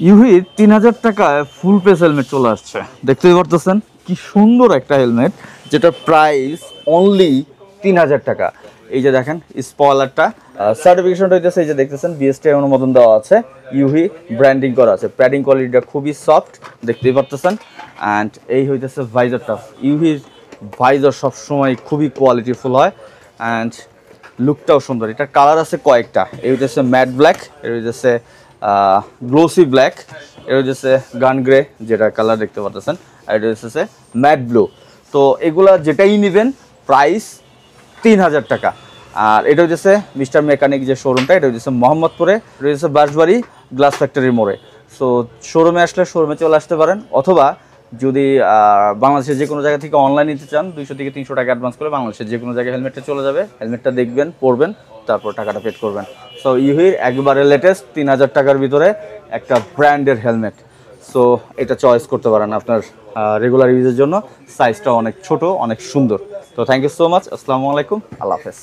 ইউহির 3000 টাকায় ফুল pace helmet চলে আসছে, দেখতেই পারতেছেন কি সুন্দর একটা হেলমেট, যেটা প্রাইস অনলি 3000 টাকা। এই যে দেখেন স্পয়লারটা, সার্টিফিকেশনটা হইতেছে এই যে দেখতেছেন বিএসটিআই অনুমোদন দেওয়া আছে, ইউহি ব্র্যান্ডিং করা আছে, প্যাডিং কোয়ালিটিটা খুবই সফট দেখতেই পারতেছেন। অ্যান্ড এই হইতেছে ভাইজারটা, ইউহির ভাইজার সবসময় খুবই কোয়ালিটিফুল হয় অ্যান্ড লুকটাও সুন্দর। এটার কালার আছে কয়েকটা, এই হইতেছে ম্যাট ব্ল্যাক, এর হইতেছে গ্লোসি ব্ল্যাক, এর হচ্ছে গান গ্রে যেটা কালার দেখতে পাচ্ছেন, আর এটা হচ্ছে ম্যাট ব্লু। তো এগুলা যেটাই নেবেন প্রাইস 3000 টাকা। আর এটা হচ্ছে মিস্টার মেকানিক যে শোরুমটা, এটা হচ্ছে মোহাম্মদপুরে, এটা হচ্ছে বাঁশবাড়ি গ্লাস ফ্যাক্টরির মোড়ে। সো শোরুমে আসলে শোরুমে চলে আসতে পারেন, অথবা যদি বাংলাদেশের যে কোনো জায়গা থেকে অনলাইন নিতে চান 200 থেকে 300 টাকা অ্যাডভান্স করে বাংলাদেশের যে কোনো জায়গায় হেলমেটটা চলে যাবে, হেলমেটটা দেখবেন, পরবেন, তারপর টাকাটা পেড করবেন। সো ইউহির একবারে লেটেস্ট 3000 টাকার ভিতরে একটা ব্র্যান্ডের হেলমেট। সো এটা চয়েস করতে পারেন আপনার রেগুলার ইউজের জন্য। সাইজটা অনেক ছোট, অনেক সুন্দর। তো থ্যাংক ইউ সো মাচ, আসসালামু আলাইকুম, আল্লাহ হাফেজ।